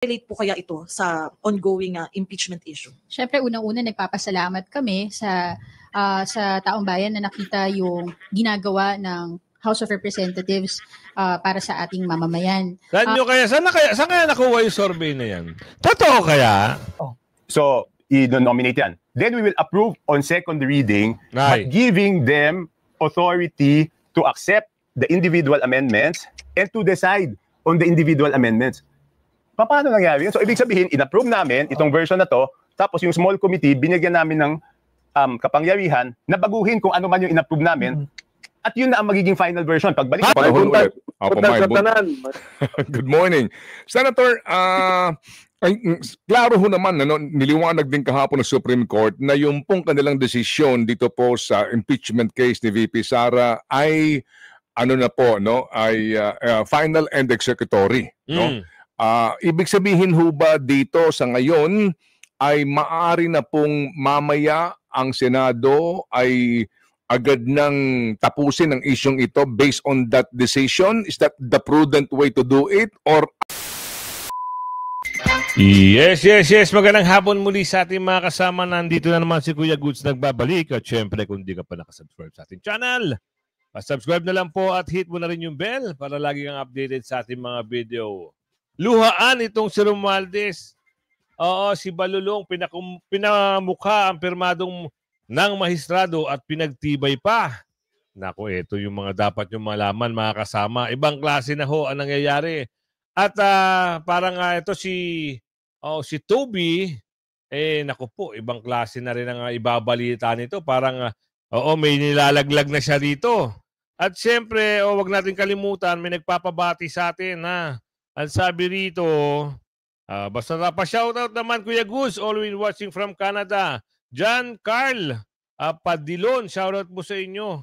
relate po kaya ito sa ongoing impeachment issue? Siyempre, unang-una nagpapasalamat kami sa taong bayan na nakita yung ginagawa ng House of Representatives para sa ating mamamayan. Saan kaya nakuha yung survey na yan? Totoo kaya? So, i-nominate yan. Then we will approve on second reading, but giving them authority to accept the individual amendments and to decide on the individual amendments. Paano nangyari yun? So, ibig sabihin, in-approve namin itong version na to, tapos yung small committee, binigyan namin ng kapangyarihan na baguhin kung ano man yung in-approve namin, at yun na ang magiging final version. Pagbalik Good morning. Senator, klaro ho naman, niliwanag din kahapon ng Supreme Court na yung pong kanilang desisyon dito po sa impeachment case ni VP Sara ay final and executory. No? Ibig sabihin ho ba dito sa ngayon ay maaari na pong mamaya ang Senado ay agad nang tapusin ang isyong ito based on that decision? Is that the prudent way to do it? Or Yes. Magandang hapon muli sa ating mga kasama. Nandito na naman si Kuya Goods nagbabalik. At syempre, kung di ka pa nakasubscribe sa ating channel, subscribe na lang po at hit mo na rin yung bell para lagi kang updated sa ating mga video. Luhaan itong si Romualdez. Oo, si Balulong, pinamukha ang pirmadong ng mahistrado at pinagtibay pa. Naku, ito yung mga dapat yung malaman, mga kasama. Ibang klase na ho ang nangyayari. At parang ito si Toby, naku po, ibang klase na rin ang ibabalita nito. Parang, may nilalaglag na siya dito. At siyempre, wag natin kalimutan, may nagpapabati sa atin, ha. Ang sabi rito, basta pa-shoutout naman, Kuya Goose, always watching from Canada. John Carl Padilon, shoutout po sa inyo.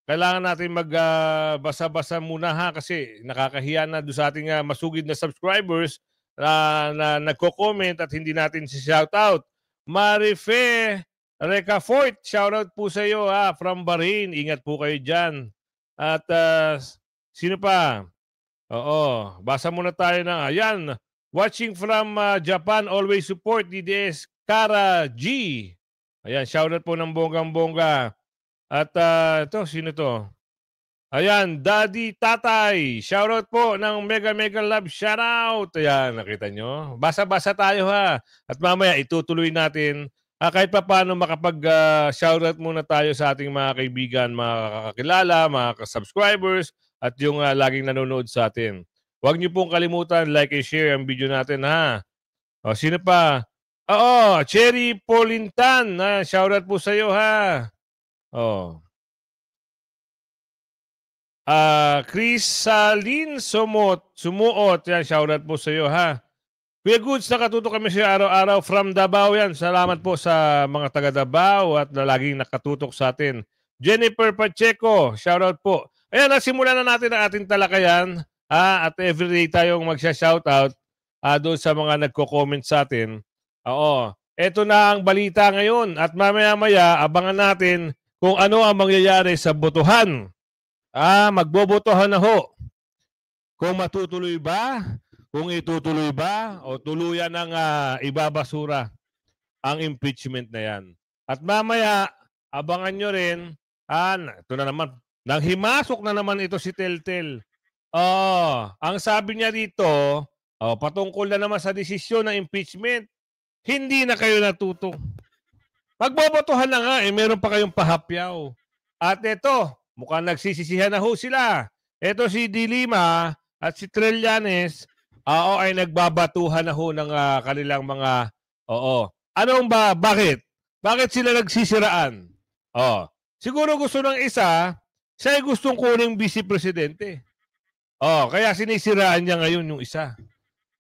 Kailangan natin magbasa-basa muna, ha, kasi nakakahiya na doon sa ating masugid na subscribers na nagko-comment at hindi natin si shoutout. Marife Recafort, shoutout po sa iyo, ha, from Bahrain. Ingat po kayo dyan. At sino pa? Oo, basa muna tayo na. Ayan, watching from Japan, always support DDS Kara G. Ayan, shoutout po ng bonggang-bongga. At ito, sino to? Ayan, Daddy Tatay. Shoutout po ng Mega Love. Shoutout. Ayan, nakita nyo. Basa-basa tayo, ha. At mamaya itutuloy natin. Kahit pa paano makapag-shoutout muna tayo sa ating mga kaibigan, mga kakakilala, mga subscribers, at yung laging nanonood sa atin. Huwag niyo pong kalimutan, like and share ang video natin, ha. O, sino pa? Oo, Cherry Polintan. Shoutout po sa iyo, ha. Oh. Crisaline Sumuot. Yan, shoutout po sa iyo, ha. Kuya Goods, nakatutok kami siya araw-araw from Davao yan. Salamat po sa mga taga Davao at laging nakatutok sa atin. Jennifer Pacheco, shoutout po. Ayan, nasimulan na natin ang ating talakayan. At everyday tayong magsha-shoutout doon sa mga nagko-comment sa atin. Oo. Ito na ang balita ngayon. At mamaya-maya, abangan natin kung ano ang mangyayari sa botohan. Magbobotohan na ho. Kung matutuloy ba, kung itutuloy ba, o tuluyan ng ibabasura ang impeachment na yan. At mamaya, abangan nyo rin, ito na naman, nang himasok na naman ito si Teltel. Ang sabi niya dito, patungkol na naman sa desisyon ng impeachment, hindi na kayo natuto. Magbobotohan na nga, meron pa kayong pahapyaw. At ito, mukhang nagsisisihan na ho sila. Ito si Dilima at si Trillanes, ay nagbabatuhan na ho ng kanilang mga, bakit? Bakit sila nagsisiraan? Siguro gusto ng isa, siya ay gustong kuning vice-presidente. Kaya sinisiraan niya ngayon yung isa.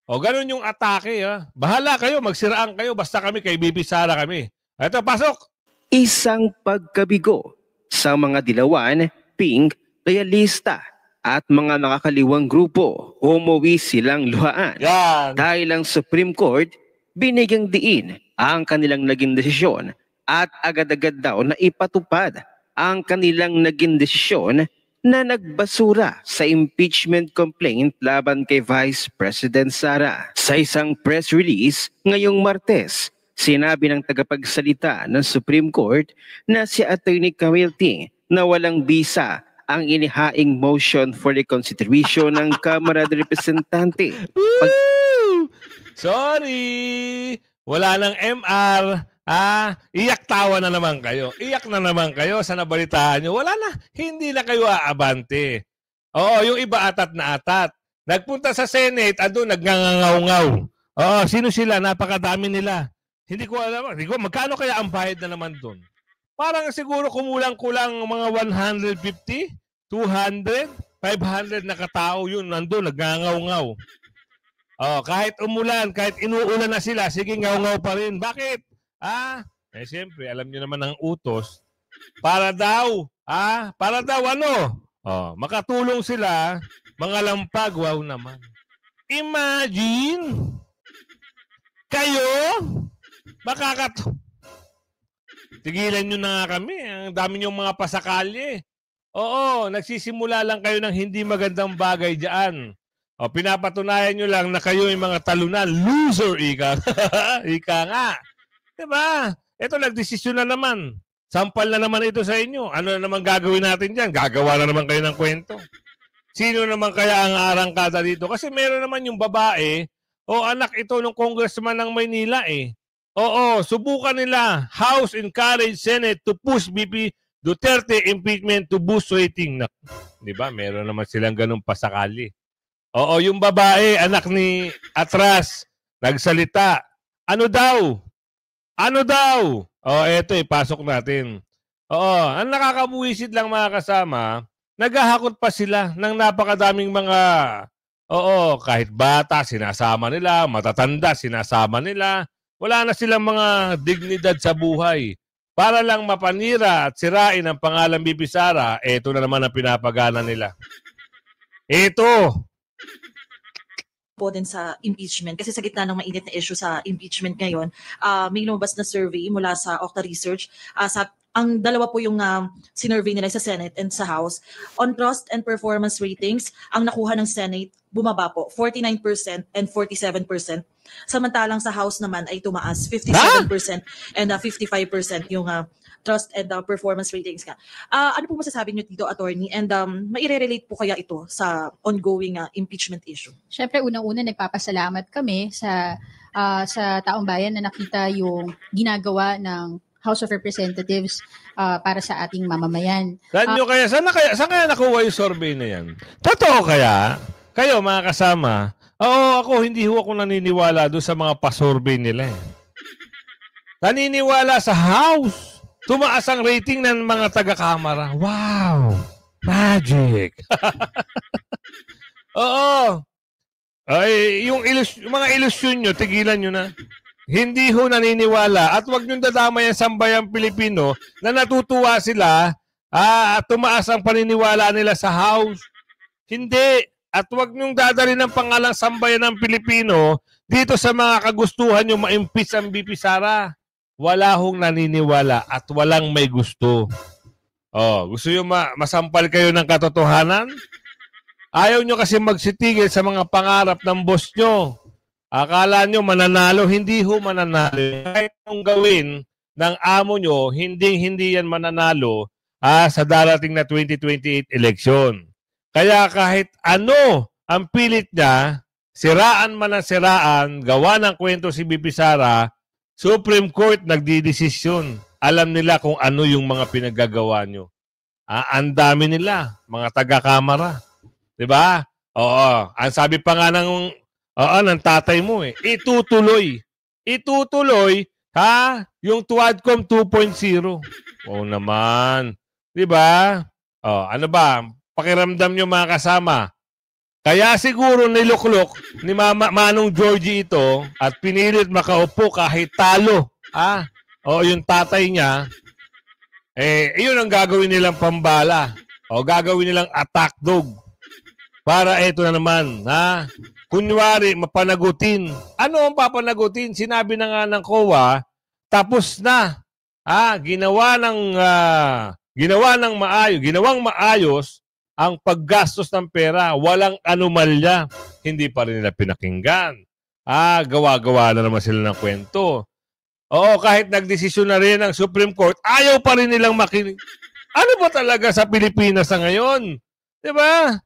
Ganun yung atake, ha. Bahala kayo, magsiraan kayo, basta kami kay Bibi Sara kami. Ito, pasok! Isang pagkabigo sa mga dilawan, pink, realista at mga nakakaliwang grupo, umuwi silang luhaan. Yan. Dahil ang Supreme Court, binigyang diin ang kanilang naging desisyon at agad-agad daw na ipatupad ang kanilang naging desisyon na nagbasura sa impeachment complaint laban kay Vice President Sara. Sa isang press release ngayong Martes, sinabi ng tagapagsalita ng Supreme Court na si Attorney Camille Ting na walang bisa ang inihaing motion for reconsideration ng Kamara de Representante. Sorry! Wala nang MR. Iyak tawa na naman kayo. Iyak na naman kayo sa nabalitaan nyo. Wala na. Hindi na kayo aabante. Oo, yung iba atat na atat. Nagpunta sa Senate, andun, nagngangaw-ngaw. Oo, sino sila? Napakadami nila. Hindi ko alam. Magkano kaya ang bayad na naman doon? Parang siguro kumulang-kulang mga 150, 200, 500 na katao yun. Nandun, nagngangaw-ngaw. Kahit umulan, kahit inuulan na sila, sige, ngaw-ngaw pa rin. Bakit? Siyempre, alam niyo naman ang utos. Para daw ano? Makatulong sila, mga lampag, wow naman. Imagine! Kayo? Tigilan nyo na nga kami. Ang dami nyo mga pasakalye. Oo, nagsisimula lang kayo ng hindi magandang bagay dyan. Pinapatunayan nyo lang na kayo yung mga talunan. Loser, ika. Ika nga. Diba? Ito, nagdesisyon na naman. Sampal na naman ito sa inyo. Ano na naman gagawin natin dyan? Gagawa na naman kayo ng kwento. Sino naman kaya ang arangkada dito? Kasi meron naman yung babae, anak ito ng congressman ng Maynila eh. Oo, subukan nila. House encourage Senate to push BP Duterte impeachment to boost rating. Diba? Meron naman silang ganun pasakali. Oo, yung babae, anak ni Atras, nagsalita. Ano daw? Eto pasok natin. Ang nakakabuwisit lang mga kasama, naghahakot pa sila ng napakadaming mga, kahit bata, sinasama nila, matatanda, sinasama nila. Wala na silang mga dignidad sa buhay. Para lang mapanira at sirain ang pangalan BP Sara, eto na naman ang pinapagana nila. Ito. Po din sa impeachment kasi sa gitna ng mainit na issue sa impeachment ngayon, may lumabas na survey mula sa Okta Research. Ang dalawa po yung sinurvey nila sa Senate and sa House. On trust and performance ratings, ang nakuha ng Senate bumaba po 49% and 47%. Samantalang sa House naman ay tumaas 57% and 55% yung trust and performance ratings ka. Ano po masasabi niyo dito, attorney? And maire-relate po kaya ito sa ongoing impeachment issue? Siyempre, unang-una nagpapasalamat kami sa taong bayan na nakita yung ginagawa ng House of Representatives para sa ating mamamayan. Saan kaya nakuha yung survey na yan? Totoo kaya? Kayo mga kasama, hindi ako naniniwala doon sa mga pa-survey nila. Naniniwala sa House. Tumaas ang rating ng mga taga-kamara. Wow! Magic! Oo. Ay, yung mga ilusyon nyo, tigilan nyo na. Hindi ho naniniwala. At huwag nyo dadamay ang sambayang Pilipino na natutuwa sila at tumaas ang paniniwala nila sa House. Hindi. At huwag nyo dadali ng pangalang sambayan ng Pilipino dito sa mga kagustuhan nyo ma-impeach ang BP Sara. Wala hong naniniwala at walang may gusto. Gusto nyo masampal kayo ng katotohanan? Ayaw nyo kasi magsitigil sa mga pangarap ng boss nyo. Akala nyo mananalo, hindi ho mananalo. Kahit anong gawin ng amo nyo, hindi yan mananalo sa darating na 2028 election. Kaya kahit ano ang pilit niya, siraan man ang siraan, gawa ng kwento si BP Sara, Supreme Court nagdidesisyon. Alam nila kung ano yung mga pinaggagawa nyo. Ang dami nila, mga taga-kamara. Diba? Oo. Ang sabi pa nga ng tatay mo itutuloy. Itutuloy, yung Tuadcom 2.0. Oo naman. Diba? Ano ba? Pakiramdam nyo mga kasama. Kaya siguro niluklok ni Manong Georgie ito at pinilit makaupo kahit talo. Yung tatay niya, iyon ang gagawin nilang pambala. Gagawin nilang attack dog. Para ito na naman, kunwari, mapanagutin. Ano ang papanagutin? Sinabi na nga ng COA, tapos na. Ginawang maayos ang paggastos ng pera. Walang anomalya. Hindi pa rin nila pinakinggan. Gawa-gawa na naman sila ng kwento. Oo, kahit nagdesisyon na rin ang Supreme Court, ayaw pa rin nilang makinig. Ano ba talaga sa Pilipinas sa ngayon? Diba?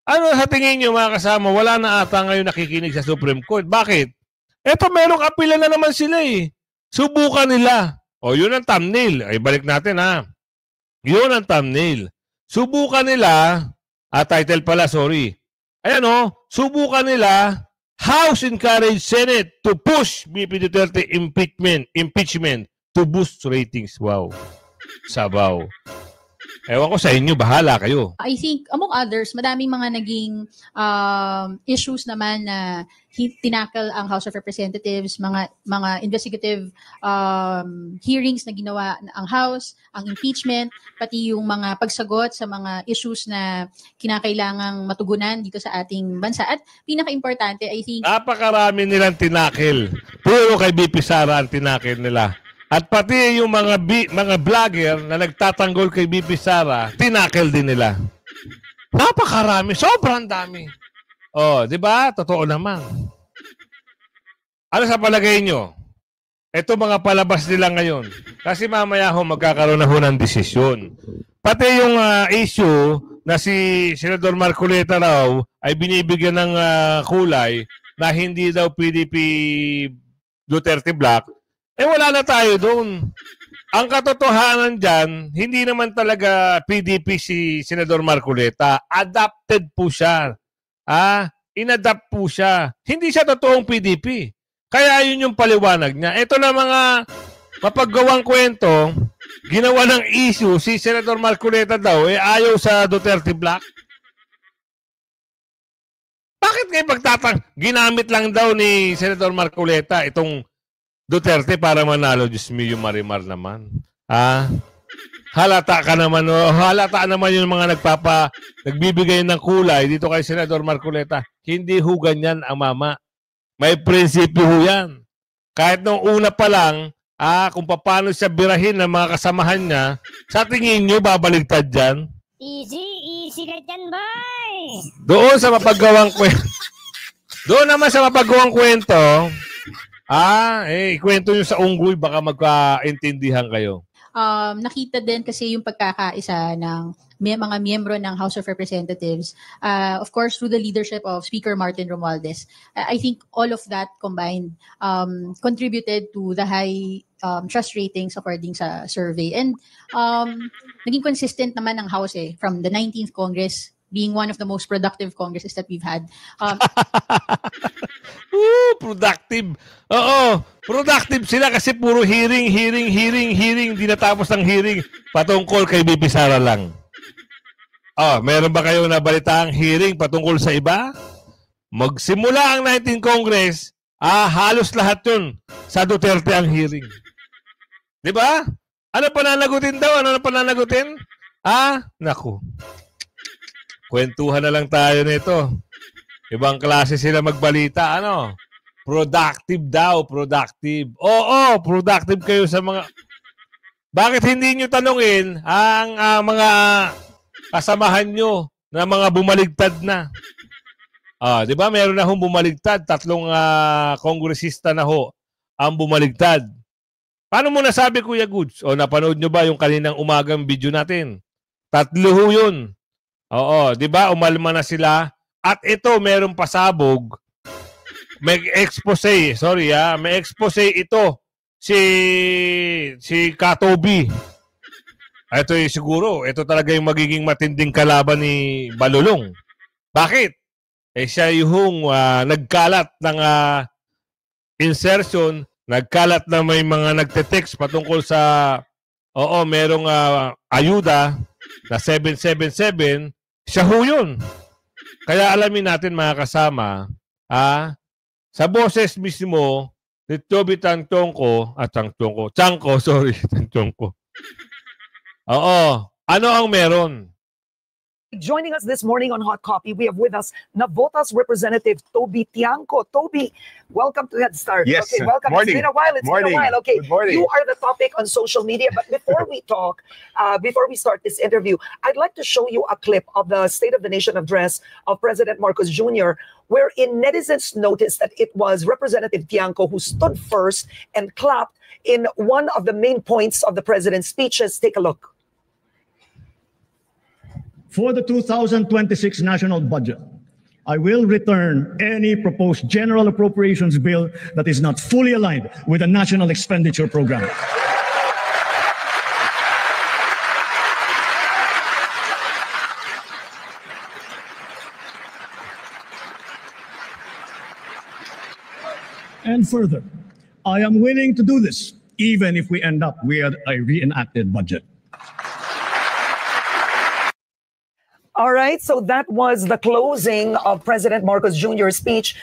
Ano sa tingin nyo mga kasama? Wala na ata ngayon nakikinig sa Supreme Court. Bakit? Eto, merong apila na naman sila eh. Subukan nila. O, yun ang thumbnail. Ay, balik natin ha. Yun ang thumbnail. Subukan nila, title pala, sorry. Ayan o, subukan nila, House encourage Senate to push BP Duterte impeachment to boost ratings. Wow. Sabaw. Ewan ko sa inyo, bahala kayo. I think, among others, madaming mga naging issues naman na tinakal ang House of Representatives, mga investigative hearings na ginawa ang House, ang impeachment, pati yung mga pagsagot sa mga issues na kinakailangang matugunan dito sa ating bansa. At pinaka-importante, I think... Napakarami nilang tinakil. Puro kay BP Sara ang tinakil nila. At pati yung mga vlogger na nagtatanggol kay BP Sara, tinakil din nila. Napakarami, sobrang dami. Oh, 'di ba? Totoo naman. Ano sa palagay nyo? Ito mga palabas nila ngayon. Kasi mamaya ho magkakaroon na ho ng desisyon. Pati yung issue na si Senador Marcoleta raw ay binibigyan ng kulay na hindi daw PDP Duterte Black. Wala na tayo doon. Ang katotohanan dyan, hindi naman talaga PDP si Senador Marcoleta. Adapted po siya. Inadapt po siya. Hindi siya totoong PDP. Kaya yun yung paliwanag niya. Ito na mga mapaggawang kwento, ginawa ng issue, si Senador Marcoleta daw, ayaw sa Duterte Black. Bakit kayo ginamit lang daw ni Senador Marcoleta itong Duterte para manalo, Diyos mío, Marimar naman. Halata ka naman, halata naman yung mga nagbibigay ng kulay dito kay Senador Marcoleta. Hindi ho ganyan ang mama. May prinsipyo ho yan. Kahit nung una pa lang, kung paano siya birahin ng mga kasamahan niya, sa tingin nyo, babaligtad dyan? Easy ka dyan, boy! Doon sa mapaggawang kwento. Doon naman sa mapaggawang kwento, ikwento nyo sa unggoy, baka magkaintindihan kayo. Nakita din kasi yung pagkakaisa ng mga miyembro ng House of Representatives, of course, through the leadership of Speaker Martin Romualdez. I think all of that combined contributed to the high trust ratings according sa survey. And naging consistent naman ng House from the 19th Congress being one of the most productive congresses that we've had. Productive. Oo, productive sila kasi puro hearing. Di natapos ng hearing. Patungkol kay BP Sara lang. Meron ba kayo nabalitaang hearing patungkol sa iba? Magsimula ang 19th Congress, halos lahat yun sa Duterte ang hearing. Di ba? Ano pananagutin daw? Ano pananagutin? Naku. Kwentuhan na lang tayo nito. Ibang klase sila magbalita. Productive daw, productive. Oo, productive kayo sa mga... Bakit hindi nyo tanungin ang mga kasamahan nyo na mga bumaligtad na? Di ba meron na hong bumaligtad? 3 kongresista na ho ang bumaligtad. Paano mo nasabi, Kuya Goods? Napanood nyo ba yung kaninang umagang video natin? 3 ho yun. Oo, 'di ba? Umalma na sila at ito merong pasabog. May expose, may expose ito si Katobi. Ito siguro, ito talaga yung magiging matinding kalaban ni Balulong. Bakit? Siya yung nagkalat ng insertion, nagkalat na may mga nagte-text patungkol sa merong ayuda na 777. Siya ho yun. Kaya alamin natin mga kasama, sa boses mismo ni Toby Tanchonco, Chanco. Oo. Ano ang meron? Joining us this morning on Hot Copy, we have with us Navotas Representative Toby Tiangco. Toby, welcome to Head Start. Yes. Okay, welcome. Morning. It's been a while. Morning. Okay, Good morning. you are the topic on social media. But before we talk, before we start this interview, I'd like to show you a clip of the State of the Nation address of President Marcos Jr., wherein netizens noticed that it was Representative Tiangco who stood first and clapped in one of the main points of the president's speeches. Take a look. For the 2026 national budget, I will return any proposed general appropriations bill that is not fully aligned with the national expenditure program. And further, I am willing to do this, even if we end up with a reenacted budget. All right, so that was the closing of President Marcos Jr.'s speech.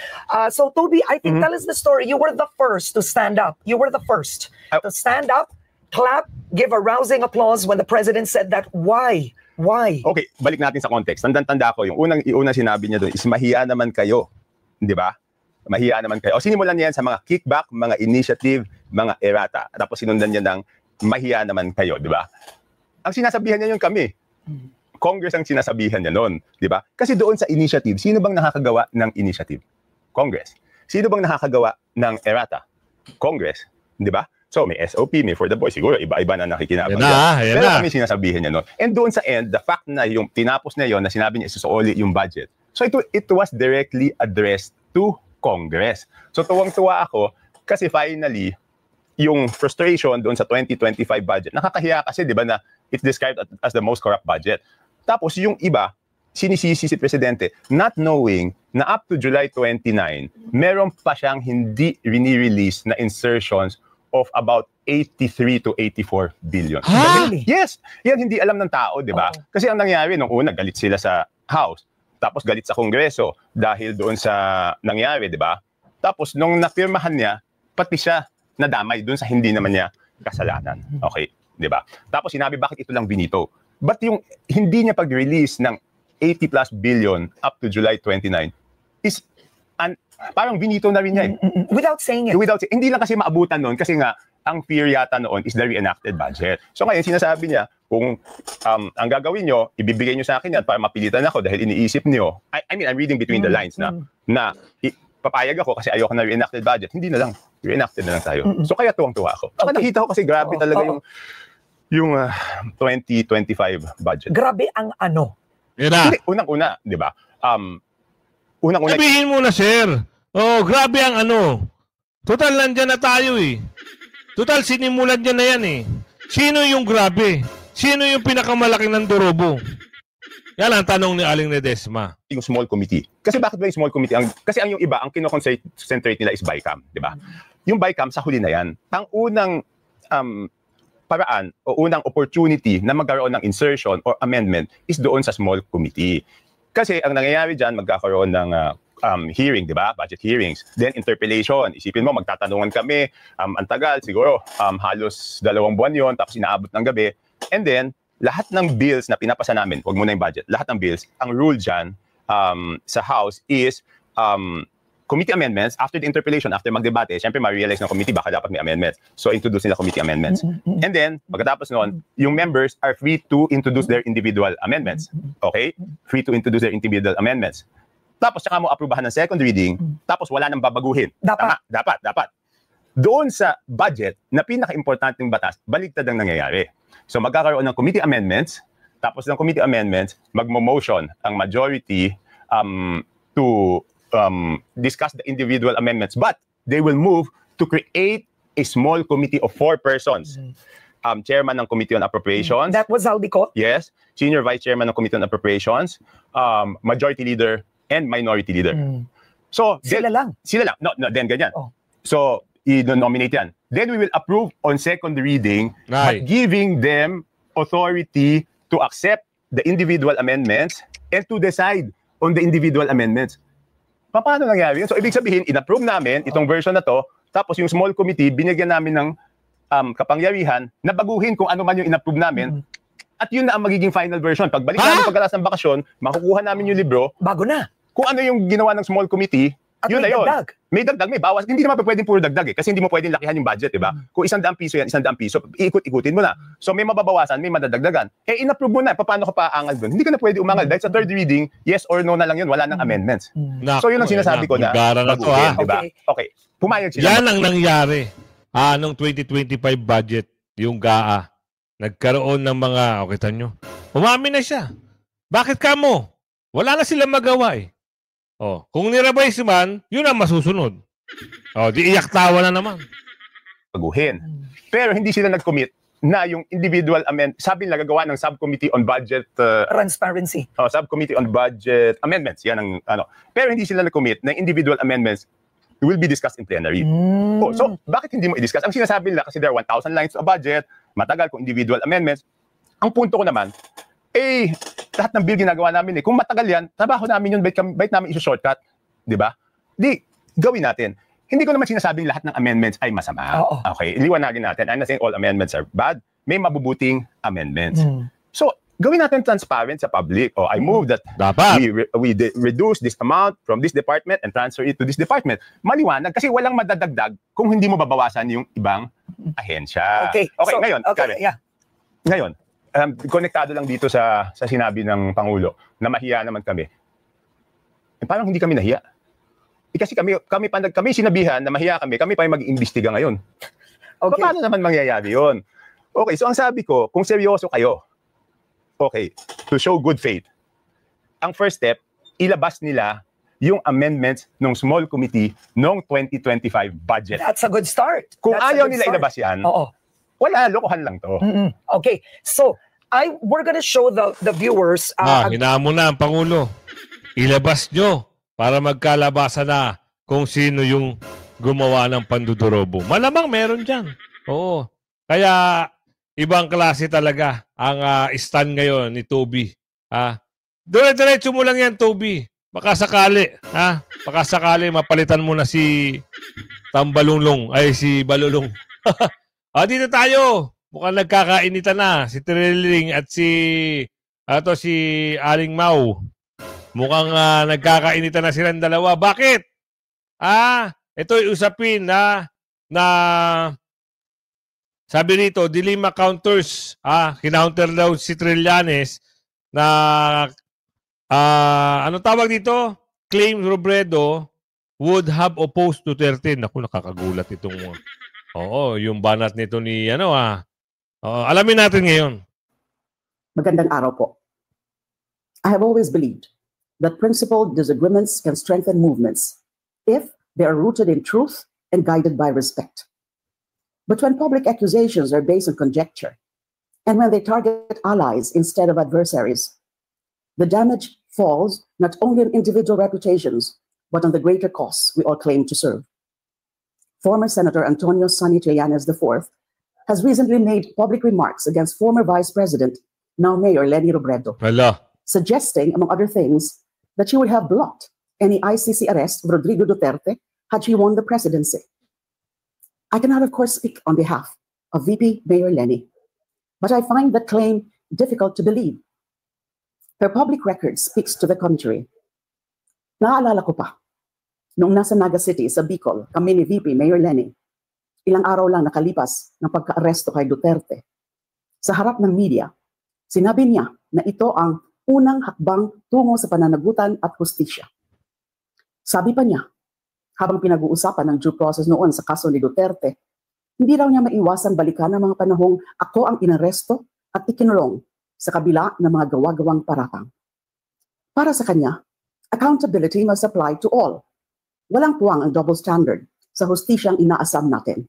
So, Toby, I think tell us the story. You were the first to stand up. You were the first to stand up, clap, give a rousing applause when the president said that. Why? Why? Okay, balik natin sa context. Tanda ko, yung unang sinabi niya doon is mahiya naman kayo. Di ba? Mahiya naman kayo. O sinimulan niya yan sa mga kickback, mga initiative, mga errata. Tapos sinundan niya ng mahiya naman kayo. Di ba? Ang sinasabihan niya yun kami. Congress ang sinasabihan niya noon, di ba? Kasi doon sa initiative, sino bang nakakagawa ng initiative? Congress. Sino bang nakakagawa ng errata? Congress, di ba? So may SOP, may for the boys, siguro iba-iba na nakikinabang. Pero kami sinasabihan niya noon. And doon sa end, the fact na yung tinapos na yon na sinabi niya isusuoli yung budget. So it was directly addressed to Congress. So tuwang-tuwa ako kasi finally yung frustration doon sa 2025 budget. Nakakahiya kasi, di ba, na it's described as the most corrupt budget. Tapos yung iba, sinisisi si Presidente, not knowing na up to July 29, meron pa siyang hindi rini-release na insertions of about 83 to 84 billion. Really? Yes! Yan hindi alam ng tao, di ba? Kasi ang nangyari, nung una, galit sila sa House. Tapos galit sa Kongreso dahil doon sa nangyari, di ba? Tapos nung napirmahan niya, pati siya nadamay doon sa hindi naman niya kasalanan. Okay, di ba? Tapos sinabi, bakit ito lang binito? But yung hindi niya pag-release ng 80 plus billion up to July 29 is parang binito na rin niya eh. Without saying it. Hindi lang kasi maabutan noon kasi nga ang fear yata noon is the reenacted budget. So ngayon sinasabi niya, kung ang gagawin nyo, ibibigay nyo sa akin yan para mapilitan ako dahil iniisip nyo. I mean, I'm reading between the lines na papayag ako kasi ayoko na reenacted budget. Hindi na lang. Reenacted na lang tayo. So kaya tuwang-tuwa ako. Saka nakita ko kasi grabe talaga yung 2025 budget. Grabe ang ano? Hindi, unang-una, di ba? Unang-una. Sabihin mo na, sir. Oh, grabe ang ano. Total, nandyan na tayo eh. Total, sinimulan niya na yan eh. Sino yung grabe? Sino yung pinakamalaking ng Durobo? Yan ang tanong ni Aling Ledesma. Yung small committee. Kasi bakit ba yung small committee? Kasi ang yung iba, ang kinoconcentrate nila is BICAM, di ba? Yung BICAM, sa huli na yan. Ang unang paraan o unang opportunity na magkaroon ng insertion or amendment is doon sa small committee. Kasi ang nangyayari dyan, magkakaroon ng hearing, di ba? Budget hearings. Then interpellation. Isipin mo, magtatanungan kami. Ang tagal, siguro halos 2 buwan yon, tapos inaabot ng gabi. And then, lahat ng bills na pinapasa namin, wag muna yung budget, lahat ng bills, ang rule dyan sa House is committee amendments. After the interpellation, after magdebate, syempre ma-realize ng committee baka dapat may amendments. So introduce nila committee amendments. And then, pagkatapos noon, yung members are free to introduce their individual amendments. Okay? Free to introduce their individual amendments. Tapos saka mo aprubahan ng second reading, tapos wala nang babaguhin. Dapat. Tama, dapat. Doon sa budget, na pinaka-importanting batas, baligtad ang nangyayari. So magkakaroon ng committee amendments, tapos ng committee amendments, magmo-motion ang majority to discuss the individual amendments, but they will move to create a small committee of 4 persons. Chairman ng Committee on Appropriations. That was Zaldico? Yes. Senior Vice Chairman ng Committee on Appropriations, Majority Leader, and Minority Leader. So, Sila lang? No, then ganyan. So, i-nominate yan. Then we will approve on second reading, but giving them authority to accept the individual amendments and to decide on the individual amendments. Paano nangyari yun? So, ibig sabihin, in-approve namin itong version na to, tapos yung small committee, binigyan namin ng kapangyarihan na baguhin kung ano man yung in-approve namin At yun na ang magiging final version. Pagbalik namin pagkatapos ng bakasyon, makukuha namin yung libro. Bago na. Kung ano yung ginawa ng small committee, At yun may na yun. dagdag. May dagdag, may bawas. Hindi naman pwedeng puro dagdag kasi hindi mo pwedeng lakihan yung budget, di ba? Kung 100 piso yan, 100 piso, ikot-ikutin mo na. So may mababawasan, may madadagdagan. In-approve mo na, paano ka paangal doon? Hindi ka na pwede umangal. Dahil sa third reading, yes or no na lang yun, wala nang amendments. So yun ang sinasabi ko na, baguhin, di ba? Okay. Pumayag sila. Yan ang nangyari. Nung 2025 budget, yung GAA, nagkaroon ng mga, kita nyo, umamin na siya. Bakit ka mo? Wala na silang magawa eh. Kung nirabay si man, yun ang masusunod. Di iyak tawa na naman. Baguhin. Pero hindi sila nag-commit na yung individual sabi nila gagawa ng subcommittee on budget transparency. Subcommittee on budget amendments. Yan ang Pero hindi sila nag-commit na individual amendments will be discussed in plenary. So bakit hindi mo i-discuss? Ang sinasabi nila kasi there are 1,000 lines of budget, matagal kung individual amendments. Ang punto ko naman, lahat ng bill ginagawa namin Kung matagal yan, trabaho namin yun, bait namin iso-shortcut. Di ba? Gawin natin. Hindi ko naman sinasabing lahat ng amendments ay masama. Okay, iliwanagin natin. I'm not saying all amendments are bad. May mabubuting amendments. So, gawin natin transparent sa public. I move that we reduce this amount from this department and transfer it to this department. Maliwanag kasi walang madadagdag kung hindi mo babawasan yung ibang ahensya. Okay, so, ngayon. Ngayon, konektado lang dito sa sinabi ng Pangulo na mahiya naman kami. Parang hindi kami nahiya. Kasi kami sinabihan na mahiya kami pa yung mag-iimbestiga ngayon. Okay. Paano naman mangyayari yun? Okay, so ang sabi ko, kung seryoso kayo, to show good faith, ang first step, ilabas nila yung amendments ng small committee noong 2025 budget. That's a good start. Kung ayaw nila ilabas yan, wala, lokohan lang to. Okay, so we're gonna show the viewers. Hinaan mo na ang Pangulo. Ilabas nyo para magkalabasa na kung sino yung gumawa ng pandudorobo. Malamang meron dyan. Oo. Kaya ibang klase talaga ang stand ngayon ni Toby. Dire-diretso mo lang yan, Toby. Baka sakali. Baka sakali mapalitan mo na si Tambalulong. Ay, si Balulong. Dito tayo. Mukhang nagkakainitan na si Trilling at si Aling Mau. Mukhang nagkakainitan na silang dalawa. Bakit? Ito'y usapin na sabi rito, Dilima counters. Kinounter daw si Trillanes na anong tawag dito? Claim Robredo would have opposed to 13. Naku, nakakagulat itong yung banat nito ni alamin natin ngayon. Magandang araw po. I have always believed that principled disagreements can strengthen movements if they are rooted in truth and guided by respect. But when public accusations are based on conjecture, and when they target allies instead of adversaries, the damage falls not only on individual reputations, but on the greater cause we all claim to serve. Former Senator Antonio Sonny Trillanes IV has recently made public remarks against former Vice President, now Mayor Leni Robredo, suggesting, among other things, that she would have blocked any ICC arrest of Rodrigo Duterte had she won the presidency. I cannot, of course, speak on behalf of VP Mayor Leni, but I find that claim difficult to believe. Her public record speaks to the contrary. Naalala ko pa, noong nasa Naga City sa Bicol, kami ni VP Mayor Leni, ilang araw lang nakalipas ng pagka-aresto kay Duterte. Sa harap ng media, sinabi niya na ito ang unang hakbang tungo sa pananagutan at hustisya. Sabi pa niya, habang pinag-uusapan ng due process noon sa kaso ni Duterte, hindi raw niya maiwasan balikan ng mga panahong ako ang inaresto at ikinulong sa kabila ng mga gawa-gawang paratang. Para sa kanya, accountability must apply to all. Walang puwang ang double standard sa hustisyang inaasam natin.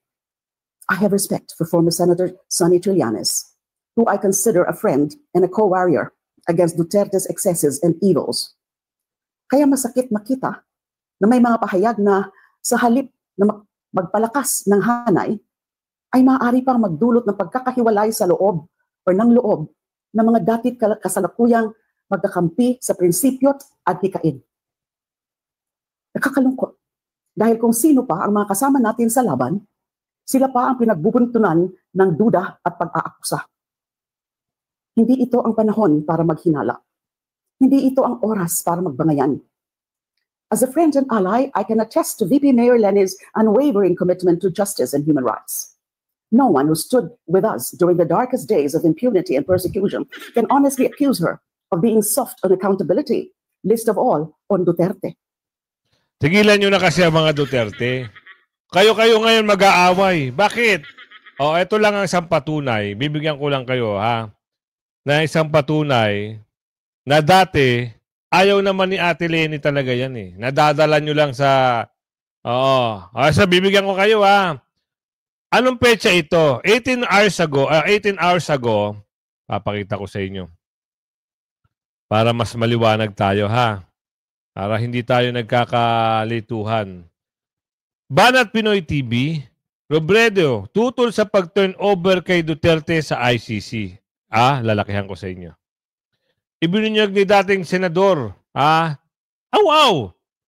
I have respect for former Senator Sonny Trillanes, who I consider a friend and a co-warrior against Duterte's excesses and evils. Kaya masakit makita na may mga pahayag na sa halip na magpalakas ng hanay, ay maaari pang magdulot ng pagkakahiwalay sa loob o ng loob ng mga datit kasalukuyang magkakampi sa prinsipyo at hikain. Nakakalungkot dahil kung sino pa ang mga kasama natin sa laban, sila pa ang pinagbubuntunan ng duda at pag-aakusa. Hindi ito ang panahon para maghinala. Hindi ito ang oras para magbangayan. As a friend and ally, I can attest to VP Mayor Leny's unwavering commitment to justice and human rights. No one who stood with us during the darkest days of impunity and persecution can honestly accuse her of being soft on accountability, least of all on Duterte. Tigilan nyo na kasi ang mga Duterte. Kayo-kayo ngayon mag-aaway. Bakit? Ito lang ang isang patunay. Bibigyan ko lang kayo, ha? Na isang patunay na dati, ayaw naman ni Ate Leni talaga yan, eh. Nadadala nyo lang sa... So bibigyan ko kayo, ha? Anong petsa ito? 18 hours ago, papakita ko sa inyo. Para mas maliwanag tayo, ha? Para hindi tayo nagkakalituhan. Banat Pinoy TV, Robredo, tutol sa pag-turnover kay Duterte sa ICC. Lalakihan ko sa inyo. Ibinunyag ni dating senador,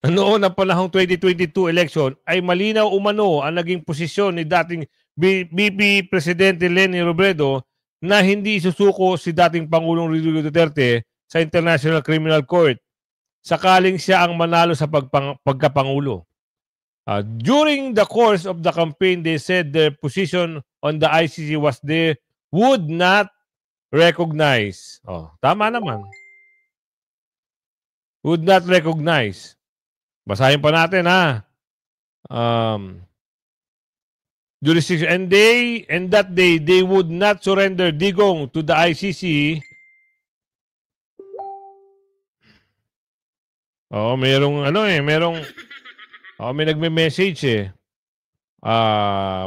noon na panahong 2022 election ay malinaw umano ang naging posisyon ni dating BP Presidente Leni Robredo na hindi isusuko si dating Pangulong Rodrigo Duterte sa International Criminal Court sakaling siya ang manalo sa pagkapangulo. During the course of the campaign, they said their position on the ICC was they would not recognize. Tama naman. Would not recognize. Basahin pa natin, ha. Jurisdiction. And that day, they would not surrender Digong to the ICC. May nagme-message,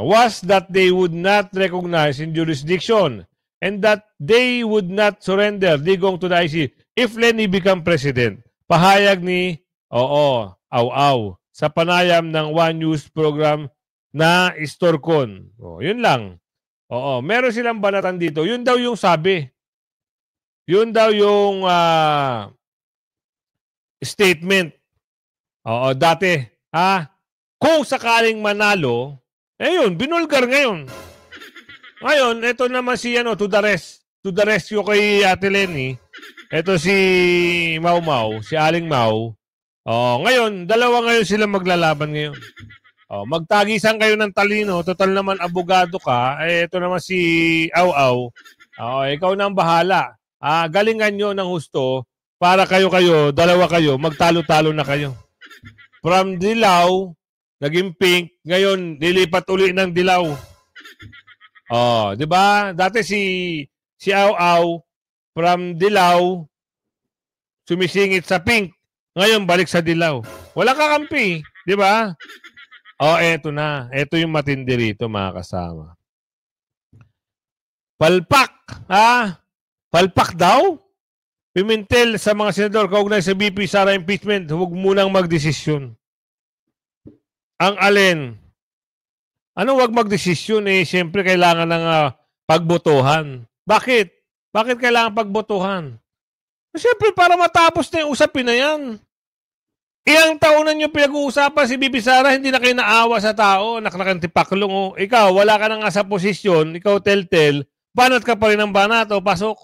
was that they would not recognize in jurisdiction and that they would not surrender Digong to the ICC if Leni become president. Pahayag ni sa panayam ng One News program na Istorcon. Yun lang. Meron silang banatan dito. Yun daw yung sabi. Yun daw yung statement. Dati. Kung sakaling manalo, yun, binulgar ngayon. Ngayon, ito naman si to the rescue kay Ate Leni. Ito si Mau, si Aling Mau. Ngayon, dalawa ngayon sila maglalaban ngayon. Magtagisan kayo ng talino. Total naman abogado ka. Ito naman si Au. Ikaw na ang bahala. Galingan nyo ng husto para kayo, dalawa kayo, magtalo-talo na kayo. From dilaw, naging pink, ngayon nilipat uli ng dilaw. Di ba? Dati si Au from dilaw sumisingit sa pink. Ngayon balik sa dilaw. Wala kakampi, di ba? Eto na. Eto yung matindi rito, mga kasama. Palpak, Palpak daw? Pimentel sa mga senador kaugnay sa BP Sara impeachment, huwag munang magdesisyon. Ang alin? Ano wag magdesisyon? Siyempre kailangan ng pagbotohan. Bakit? Bakit kailangan pagbotohan? Siyempre para matapos na yung usapin na yan. Ilang taon na nyo pinag-uusapan si BP Sara, hindi na kayo naawa sa tao, naknakantipaklong. Ikaw, wala ka na nga sa posisyon, ikaw tel-tel, banat ka pa rin ng banat, pasok.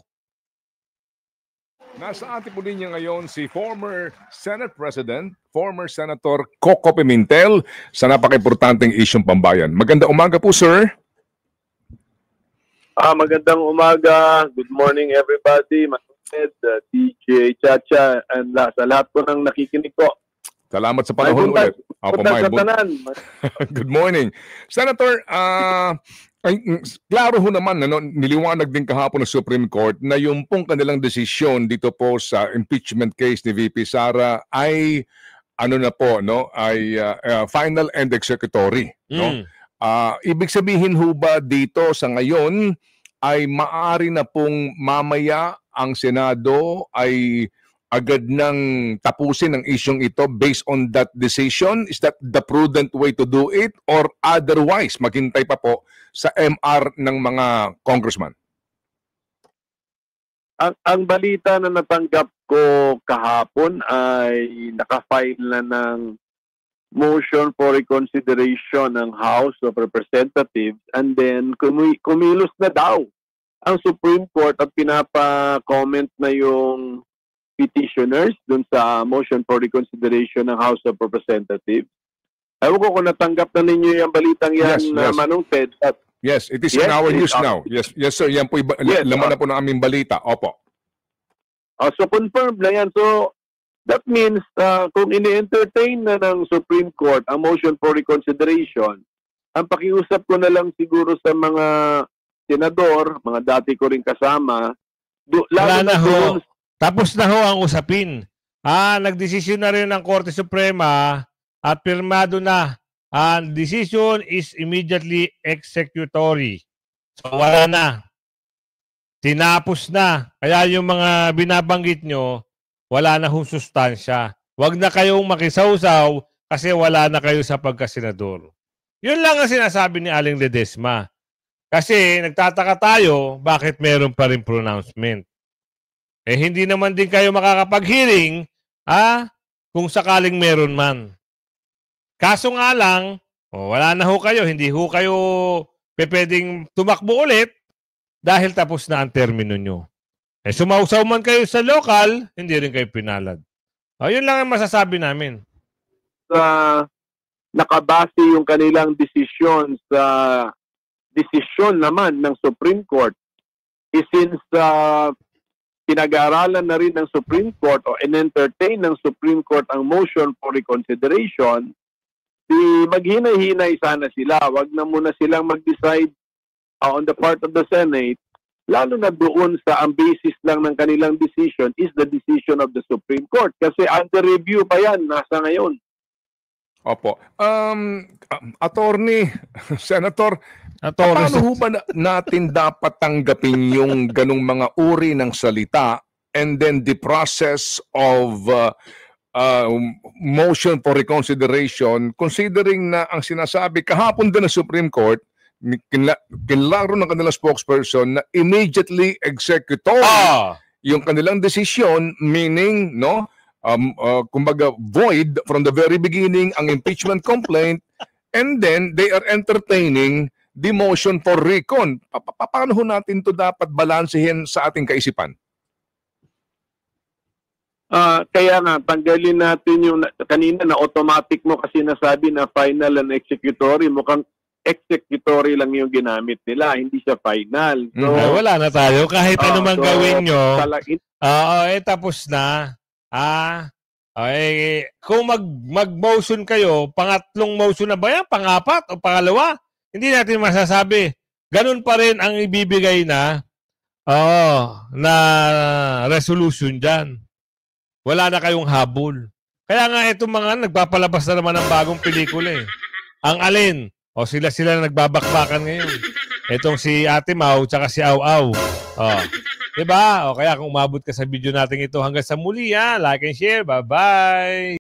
Nasa ating po niya ngayon si former Senate President, former Senator Coco Pimentel sa napaka-importanteng isyong pambayan. Magandang umaga po, sir. Magandang umaga. Good morning, everybody. DJ Chacha, and sa lahat po ng nakikinig po. Salamat sa panahon ulit. Good morning. Senator, klaro ho naman, niliwanag din kahapon ng Supreme Court na yung pong kanilang desisyon dito po sa impeachment case ni VP Sara ay final and executory. Ibig sabihin ho ba dito sa ngayon ay maaari na pong mamaya ang Senado ay agad nang tapusin ang isyong ito based on that decision? Is that the prudent way to do it? Or otherwise, maghintay pa po sa MR ng mga congressman? Ang balita na natanggap ko kahapon ay nakafile na ng motion for reconsideration ng House of Representatives and then kumilos na daw ang Supreme Court at pinapa-comment na yung petitioners dun sa motion for reconsideration ng House of Representatives. Ewan ko kung natanggap na ninyo yung balitang yan, Manong Ted. Yes, it is in our news now. Yes, sir. Yan po, laman na po ng aming balita. Opo. So, confirmed na yan. So, that means kung ini-entertain na ng Supreme Court ang motion for reconsideration, ang pakiusap ko na lang siguro sa mga senador, mga dati ko rin kasama, wala na ho. Tapos na ho ang usapin. Nagdesisyon na rin ng Korte Suprema at pirmado na. And decision is immediately executory. So wala na. Tinapos na. Kaya yung mga binabanggit nyo, wala na hong sustansya. Huwag na kayong makisawsaw kasi wala na kayo sa pagkasenador. Yun lang ang sinasabi ni Aling Ledesma. Kasi nagtataka tayo bakit meron pa rin pronouncement. Hindi naman din kayo makakapag-hearing kung sakaling meron man. Kaso nga lang, wala na ho kayo, hindi ho kayo pwedeng tumakbo ulit dahil tapos na ang termino nyo. Sumausaw man kayo sa local, hindi rin kayo pinalad. Yun lang ang masasabi namin. Nakabase yung kanilang desisyon sa desisyon naman ng Supreme Court, since pinag-aaralan na rin ng Supreme Court o in-entertain ng Supreme Court ang motion for reconsideration, maghinay-hinay sana sila. Wag na muna silang mag-decide on the part of the Senate, lalo na doon sa ang basis lang ng kanilang decision is the decision of the Supreme Court. Kasi under review pa yan, nasa ngayon. Opo. Attorney, Senator, paano ho ba natin dapat tanggapin yung ganong mga uri ng salita and then the process of motion for reconsideration, considering na ang sinasabi kahapon din ng Supreme Court, kinlaro ng kanilang spokesperson na immediately executory yung kanilang decision, meaning, kumbaga void from the very beginning ang impeachment complaint, and then they are entertaining the motion for recon. Paano ho natin to dapat balansehin sa ating kaisipan? Kaya nga, tanggalin natin yung kanina na automatic mo kasi nasabi na final and executory. Mukhang executory lang yung ginamit nila, hindi siya final. So, wala na tayo. Kahit anumang gawin nyo, tapos na. Kung mag-motion kayo, pangatlong motion na ba yan? Pangapat o pangalawa? Hindi natin masasabi. Ganun pa rin ang ibibigay na resolution dyan. Wala na kayong habol. Kaya nga itong mga nagpapalabas na naman ng bagong pelikula eh. Ang alin? Sila na nagbabakbakan ngayon. Itong si Ate Mau tsaka si Au Au. Diba? Kaya kung umabot ka sa video natin ito hanggang sa muli, like and share. Bye-bye!